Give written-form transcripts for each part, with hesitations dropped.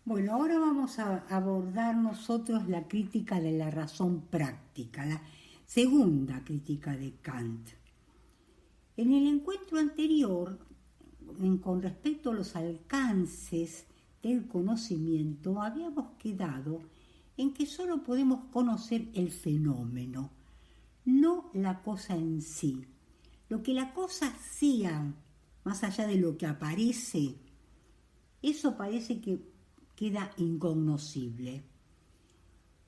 Bueno, ahora vamos a abordar nosotros la crítica de la razón práctica, la segunda crítica de Kant. En el encuentro anterior, con respecto a los alcances del conocimiento, habíamos quedado en que solo podemos conocer el fenómeno, no la cosa en sí. Lo que la cosa sea, más allá de lo que aparece, eso parece que queda incognoscible.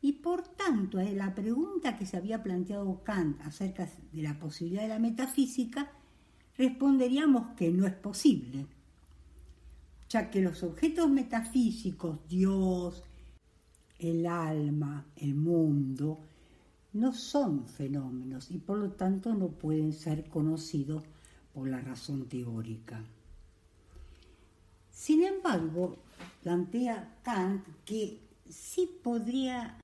Y por tanto, la pregunta que se había planteado Kant acerca de la posibilidad de la metafísica, responderíamos que no es posible, ya que los objetos metafísicos, Dios, el alma, el mundo, no son fenómenos y por lo tanto no pueden ser conocidos por la razón teórica. Sin embargo, plantea Kant que sí podría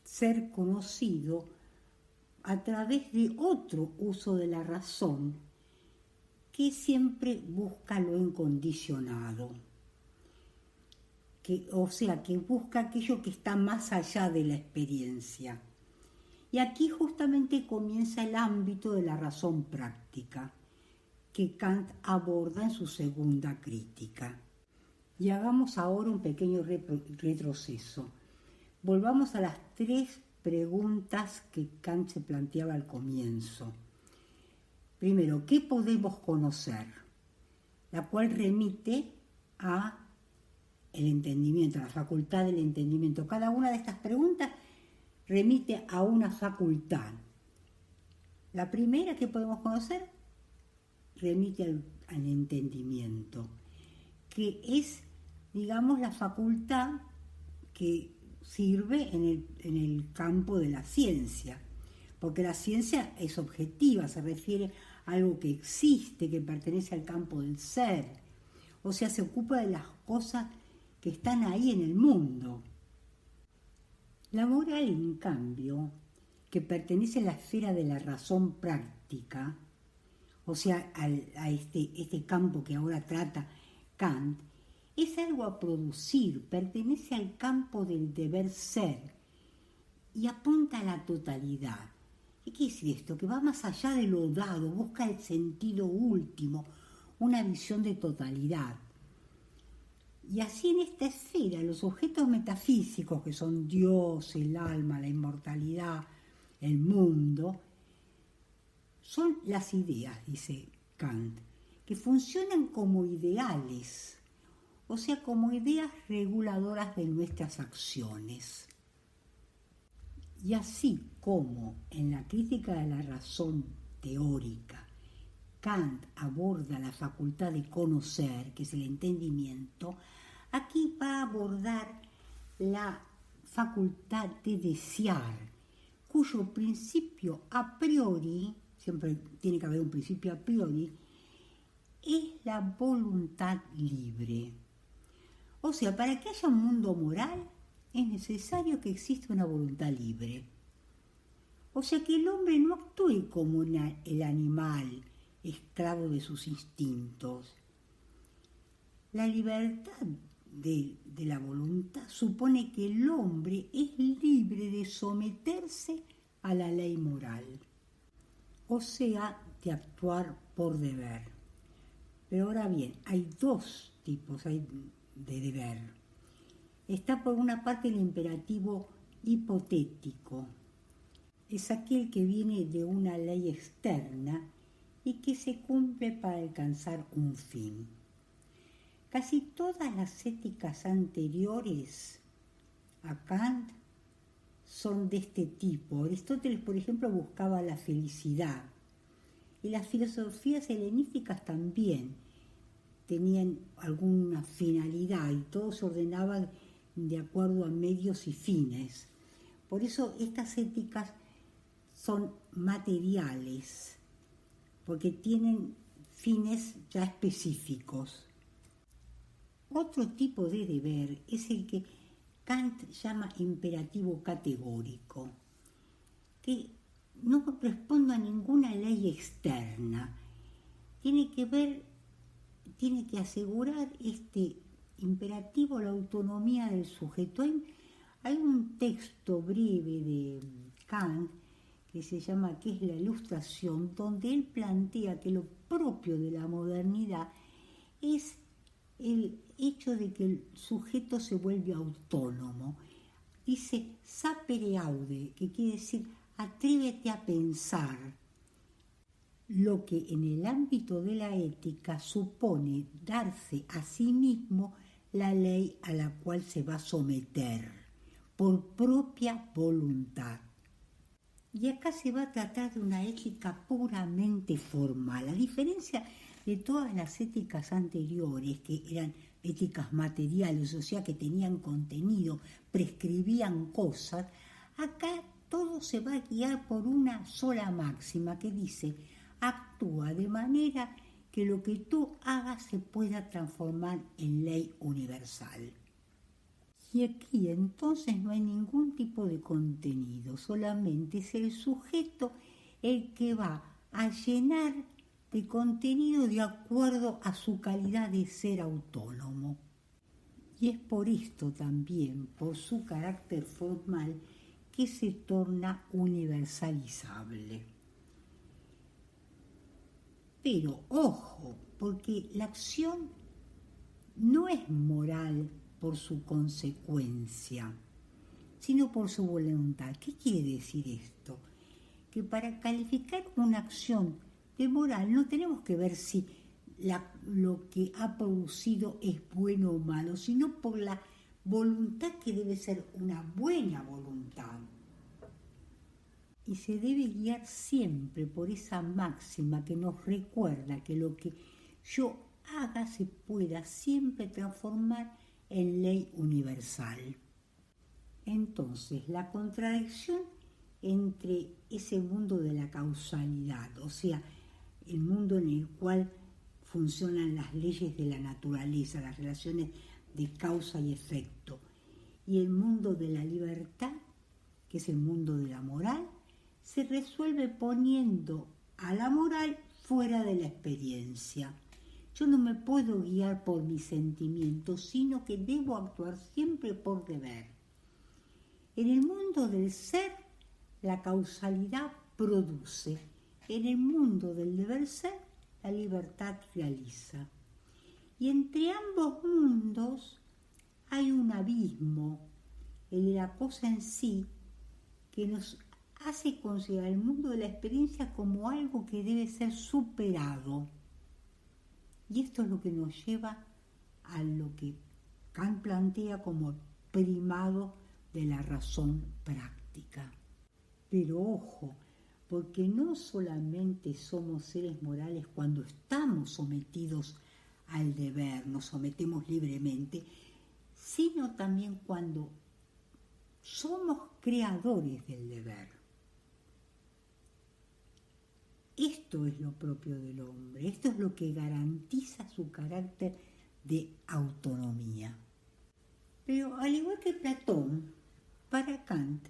ser conocido a través de otro uso de la razón que siempre busca lo incondicionado, o sea, que busca aquello que está más allá de la experiencia. Y aquí justamente comienza el ámbito de la razón práctica, que Kant aborda en su segunda crítica. Y hagamos ahora un pequeño retroceso. Volvamos a las tres preguntas que Kant se planteaba al comienzo. Primero, ¿qué podemos conocer? La cual remite a el entendimiento, a la facultad del entendimiento. Cada una de estas preguntas remite a una facultad. La primera que podemos conocer remite al entendimiento, que es, digamos, la facultad que sirve en el campo de la ciencia, porque la ciencia es objetiva, se refiere a algo que existe, que pertenece al campo del ser, o sea, se ocupa de las cosas que están ahí en el mundo. La moral, en cambio, que pertenece a la esfera de la razón práctica, o sea, a este campo que ahora trata Kant, es algo a producir, pertenece al campo del deber ser y apunta a la totalidad. ¿Y qué es esto? Que va más allá de lo dado, busca el sentido último, una visión de totalidad. Y así en esta esfera, los objetos metafísicos, que son Dios, el alma, la inmortalidad, el mundo, son las ideas, dice Kant, que funcionan como ideales, o sea, como ideas reguladoras de nuestras acciones. Y así como en la crítica de la razón teórica, Kant aborda la facultad de conocer, que es el entendimiento, aquí va a abordar la facultad de desear, cuyo principio a priori, siempre tiene que haber un principio a priori, es la voluntad libre. O sea, para que haya un mundo moral es necesario que exista una voluntad libre. O sea, que el hombre no actúe como el animal, esclavo de sus instintos. La libertad de la voluntad supone que el hombre es libre de someterse a la ley moral, o sea, de actuar por deber. Pero ahora bien, hay dos tipos de deber. Está por una parte el imperativo hipotético, es aquel que viene de una ley externa y que se cumple para alcanzar un fin. Casi todas las éticas anteriores a Kant son de este tipo. Aristóteles, por ejemplo, buscaba la felicidad. Y las filosofías helenísticas también tenían alguna finalidad y todo se ordenaba de acuerdo a medios y fines. Por eso estas éticas son materiales, porque tienen fines ya específicos. Otro tipo de deber es el que Kant llama imperativo categórico, que no responde a ninguna ley externa. Tiene que asegurar este imperativo la autonomía del sujeto. Hay un texto breve de Kant que se llama ¿Qué es la ilustración?, donde él plantea que lo propio de la modernidad es el hecho de que el sujeto se vuelve autónomo. Dice sapere aude, que quiere decir atrévete a pensar, lo que en el ámbito de la ética supone darse a sí mismo la ley a la cual se va a someter por propia voluntad. Y acá se va a tratar de una ética puramente formal, a diferencia de todas las éticas anteriores, que eran éticas materiales, o sea que tenían contenido, prescribían cosas. Acá todo se va a guiar por una sola máxima que dice: actúa de manera que lo que tú hagas se pueda transformar en ley universal. Y aquí entonces no hay ningún tipo de contenido, solamente es el sujeto el que va a llenar de contenido de acuerdo a su calidad de ser autónomo. Y es por esto también, por su carácter formal, que se torna universalizable. Pero ojo, porque la acción no es moral por su consecuencia, sino por su voluntad. ¿Qué quiere decir esto? Que para calificar una acción de moral no tenemos que ver si lo que ha producido es bueno o malo, sino por la voluntad, que debe ser una buena voluntad. Y se debe guiar siempre por esa máxima que nos recuerda que lo que yo haga se pueda siempre transformar en ley universal. Entonces, la contradicción entre ese mundo de la causalidad, o sea, el mundo en el cual funcionan las leyes de la naturaleza, las relaciones de causa y efecto, y el mundo de la libertad, que es el mundo de la moral, se resuelve poniendo a la moral fuera de la experiencia. Yo no me puedo guiar por mis sentimientos, sino que debo actuar siempre por deber. En el mundo del ser, la causalidad produce. En el mundo del deber ser, la libertad realiza. Y entre ambos mundos hay un abismo, el de la cosa en sí, que nos hace considerar el mundo de la experiencia como algo que debe ser superado. Y esto es lo que nos lleva a lo que Kant plantea como primado de la razón práctica. Pero ojo, porque no solamente somos seres morales cuando estamos sometidos al deber, nos sometemos libremente, sino también cuando somos creadores del deber. Esto es lo propio del hombre, esto es lo que garantiza su carácter de autonomía. Pero al igual que Platón, para Kant,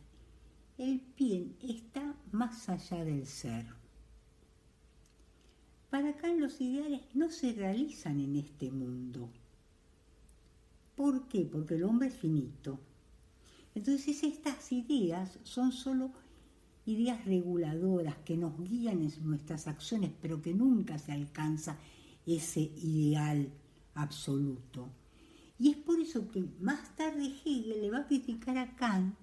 el bien está más allá del ser. Para Kant los ideales no se realizan en este mundo. ¿Por qué? Porque el hombre es finito. Entonces estas ideas son solo ideas reguladoras que nos guían en nuestras acciones, pero que nunca se alcanza ese ideal absoluto. Y es por eso que más tarde Hegel le va a criticar a Kant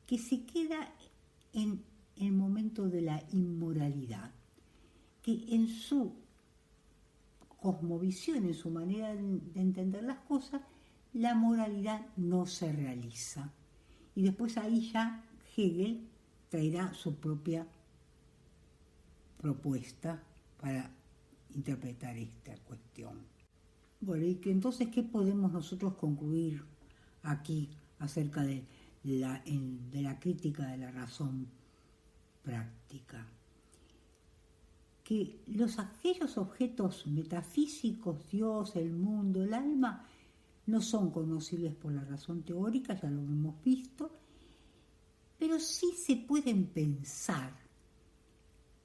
que se queda en el momento de la inmoralidad, que en su cosmovisión, en su manera de entender las cosas, la moralidad no se realiza. Y después ahí ya Hegel traerá su propia propuesta para interpretar esta cuestión. Bueno, y que entonces, ¿qué podemos nosotros concluir aquí acerca de la crítica de la razón práctica? Que aquellos objetos metafísicos, Dios, el mundo, el alma, no son conocibles por la razón teórica, ya lo hemos visto, pero sí se pueden pensar.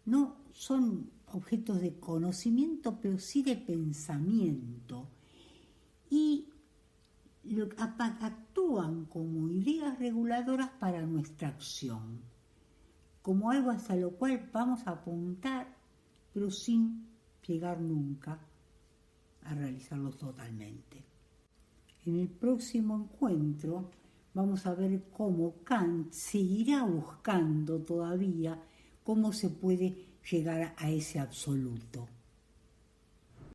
No son objetos de conocimiento, pero sí de pensamiento. Y actúan como ideas reguladoras para nuestra acción, como algo hacia lo cual vamos a apuntar, pero sin llegar nunca a realizarlo totalmente. En el próximo encuentro vamos a ver cómo Kant seguirá buscando todavía cómo se puede llegar a ese absoluto.